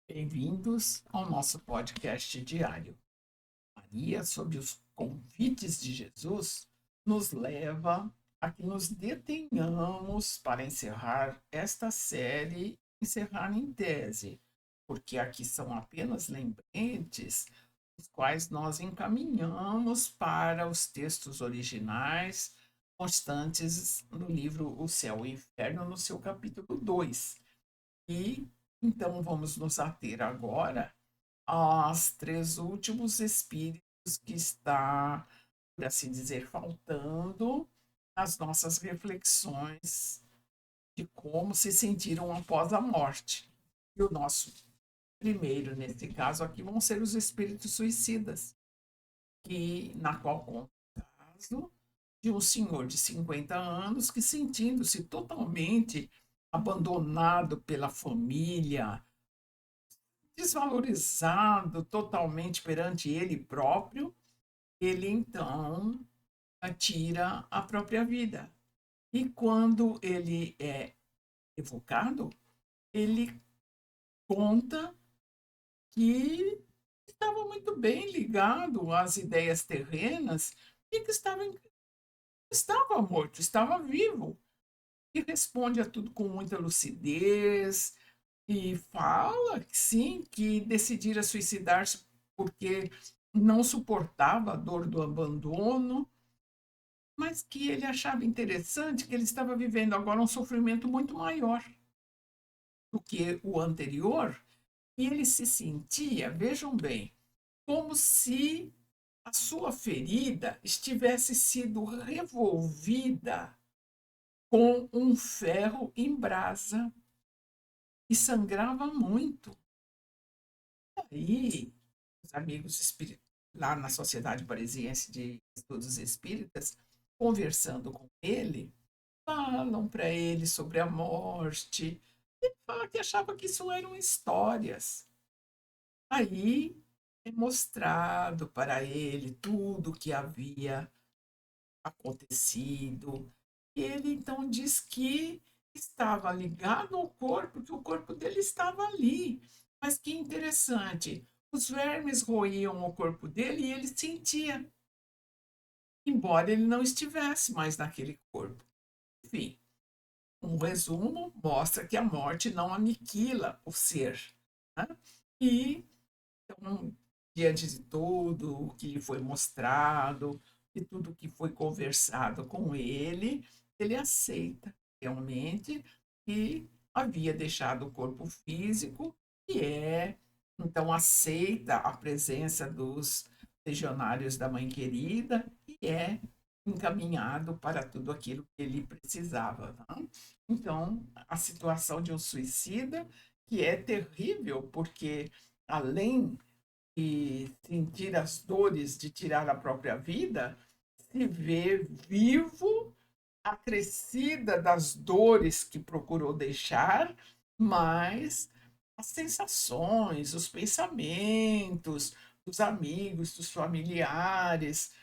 Bem-vindos ao nosso podcast diário. Maria, sob os convites de Jesus, nos leva a que nos detenhamos para encerrar esta série, encerrar em tese, porque aqui são apenas lembretes, os quais nós encaminhamos para os textos originais constantes no livro O Céu e o Inferno, no seu capítulo 2. E então vamos nos ater agora aos três últimos espíritos que está, por assim dizer, faltando nas nossas reflexões de como se sentiram após a morte. E o nosso primeiro, nesse caso aqui, vão ser os espíritos suicidas, que na qual conta o caso de um senhor de 50 anos que, sentindo-se totalmente abandonado pela família, desvalorizado totalmente perante ele próprio, ele então tira a própria vida. E quando ele é evocado, ele conta que estava muito bem ligado às ideias terrenas e que estava morto, estava vivo. E responde a tudo com muita lucidez, e fala que sim, que decidira suicidar-se porque não suportava a dor do abandono, mas que ele achava interessante que ele estava vivendo agora um sofrimento muito maior do que o anterior, e ele se sentia, vejam bem, como se a sua ferida estivesse sido revolvida com um ferro em brasa e sangrava muito. Aí, os amigos espíritas, lá na Sociedade Parisiense de Estudos Espíritas, conversando com ele, falam para ele sobre a morte. Ele fala que achava que isso eram histórias. Aí é mostrado para ele tudo o que havia acontecido. E ele então diz que estava ligado ao corpo, que o corpo dele estava ali. Mas que interessante, os vermes roíam o corpo dele e ele sentia, embora ele não estivesse mais naquele corpo. Enfim, um resumo mostra que a morte não aniquila o ser. Né? E, então, diante de tudo o que lhe foi mostrado, de tudo que foi conversado com ele aceita realmente que havia deixado o corpo físico e então, aceita a presença dos legionários da Mãe Querida e é encaminhado para tudo aquilo que ele precisava. Não? Então, a situação de um suicida, que é terrível, porque além de sentir as dores de tirar a própria vida, se vê vivo, acrescida das dores que procurou deixar, mas as sensações, os pensamentos dos amigos, dos familiares,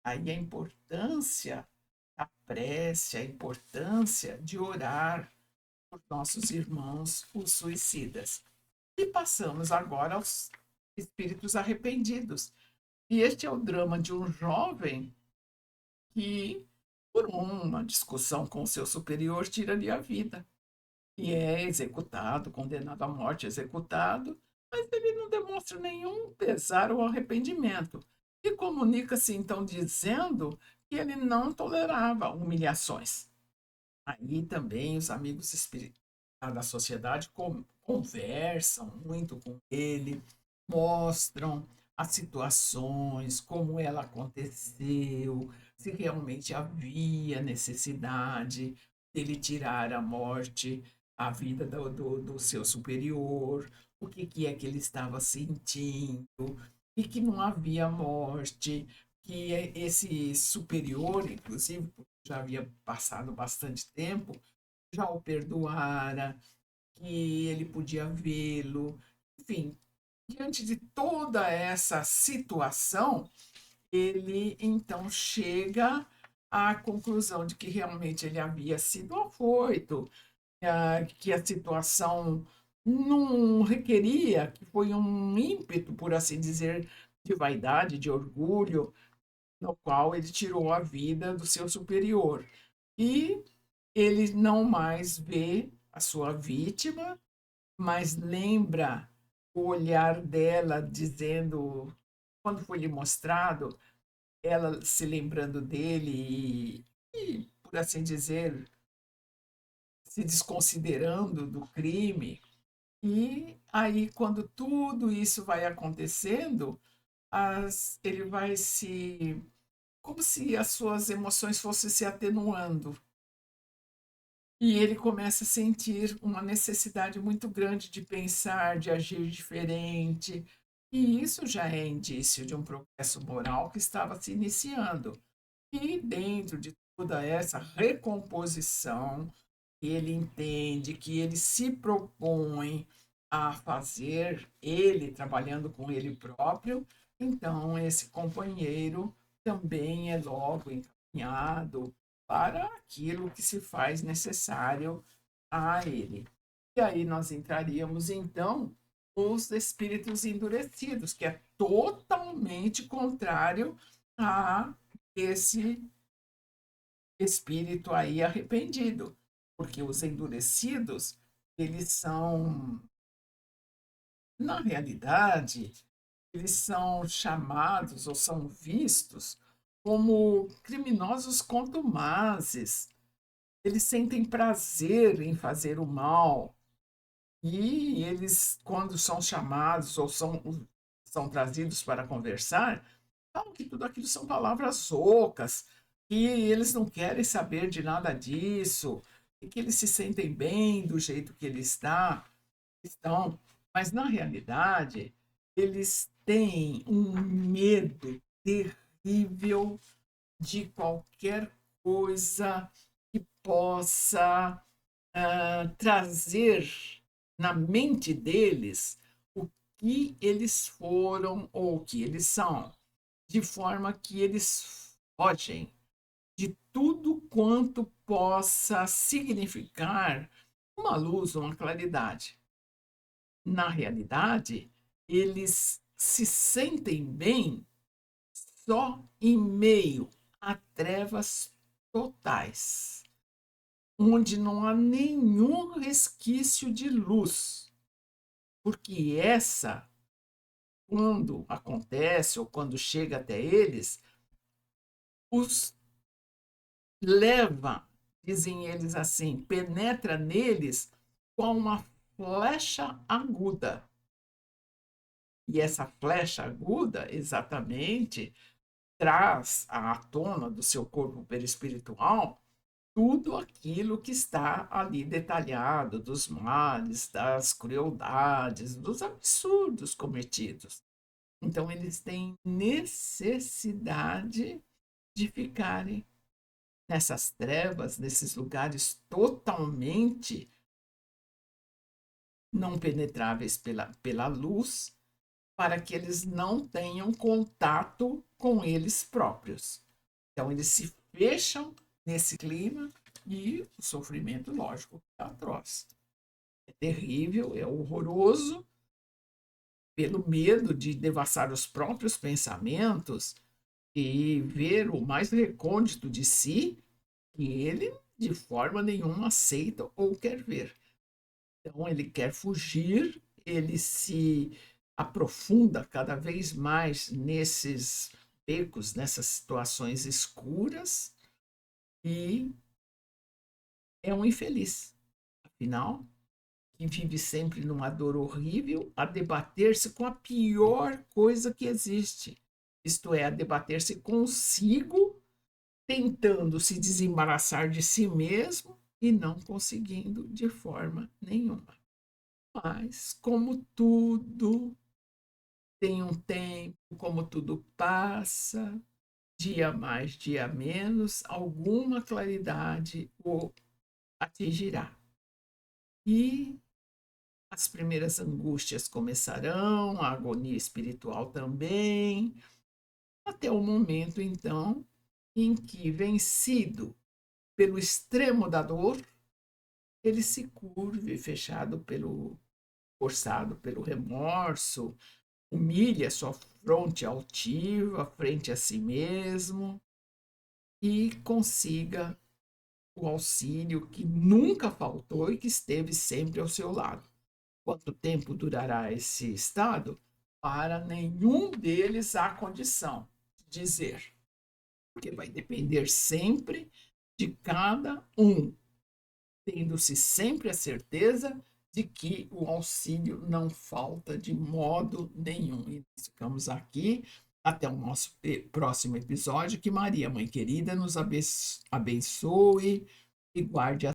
aí a importância da prece, a importância de orar por nossos irmãos, os suicidas. E passamos agora aos espíritos arrependidos. E este é o drama de um jovem que, por uma discussão com o seu superior, tira-lhe a vida. E é executado, condenado à morte, executado, mas ele não demonstra nenhum pesar ou arrependimento. E comunica-se então dizendo que ele não tolerava humilhações. Aí também os amigos espirituais da sociedade conversam muito com ele, mostram as situações, como ela aconteceu, se realmente havia necessidade dele tirar a morte, a vida do seu superior, o que é que ele estava sentindo, e que não havia morte, que esse superior, inclusive, já havia passado bastante tempo, já o perdoara, que ele podia vê-lo. Enfim, diante de toda essa situação, ele então chega à conclusão de que realmente ele havia sido afoito, que a situação não requeria, que foi um ímpeto, por assim dizer, de vaidade, de orgulho, no qual ele tirou a vida do seu superior. E ele não mais vê a sua vítima, mas lembra o olhar dela dizendo, quando foi lhe mostrado, ela se lembrando dele por assim dizer, se desconsiderando do crime. E aí, quando tudo isso vai acontecendo, ele vai se. Como se as suas emoções fossem se atenuando. E ele começa a sentir uma necessidade muito grande de pensar, de agir diferente. E isso já é indício de um progresso moral que estava se iniciando. E dentro de toda essa recomposição, ele entende que ele se propõe a fazer, ele trabalhando com ele próprio, então esse companheiro também é logo encaminhado para aquilo que se faz necessário a ele. E aí nós entraríamos então os espíritos endurecidos, que é totalmente contrário a esse espírito aí arrependido, porque os endurecidos, eles são, na realidade, eles são chamados ou são vistos como criminosos contumazes. Eles sentem prazer em fazer o mal e eles, quando são chamados ou são trazidos para conversar, falam que tudo aquilo são palavras ocas, que eles não querem saber de nada disso, e que eles se sentem bem do jeito que estão, mas na realidade eles têm um medo terrível de qualquer coisa que possa trazer na mente deles o que eles foram ou o que eles são, de forma que eles fogem de tudo quanto possa significar uma luz, uma claridade. Na realidade, eles se sentem bem só em meio a trevas totais, onde não há nenhum resquício de luz, porque essa, quando acontece ou quando chega até eles, os leva, dizem eles assim, penetra neles com uma flecha aguda. E essa flecha aguda, exatamente, traz à tona do seu corpo perispiritual tudo aquilo que está ali detalhado, dos males, das crueldades, dos absurdos cometidos. Então, eles têm necessidade de ficarem nessas trevas, nesses lugares totalmente não penetráveis pela luz, para que eles não tenham contato com eles próprios. Então, eles se fecham nesse clima e o sofrimento, lógico, é atroz. É terrível, é horroroso, pelo medo de devassar os próprios pensamentos e ver o mais recôndito de si, que ele de forma nenhuma aceita ou quer ver. Então, ele quer fugir, ele se aprofunda cada vez mais nesses becos, nessas situações escuras e é um infeliz. Afinal, que vive sempre numa dor horrível, a debater-se com a pior coisa que existe, isto é, a debater-se consigo, tentando se desembaraçar de si mesmo e não conseguindo de forma nenhuma. Mas, como tudo tem um tempo, como tudo passa, dia mais, dia menos, alguma claridade o atingirá. E as primeiras angústias começarão, a agonia espiritual também, até o momento, então, em que, vencido pelo extremo da dor, ele se curve, fechado forçado pelo remorso, humilhe a sua fronte altiva frente a si mesmo e consiga o auxílio que nunca faltou e que esteve sempre ao seu lado. Quanto tempo durará esse estado? Para nenhum deles há condição de dizer, porque vai depender sempre de cada um, tendo-se sempre a certeza de que o auxílio não falta de modo nenhum. E nós ficamos aqui até o nosso próximo episódio. Que Maria, Mãe querida, nos abençoe e guarde a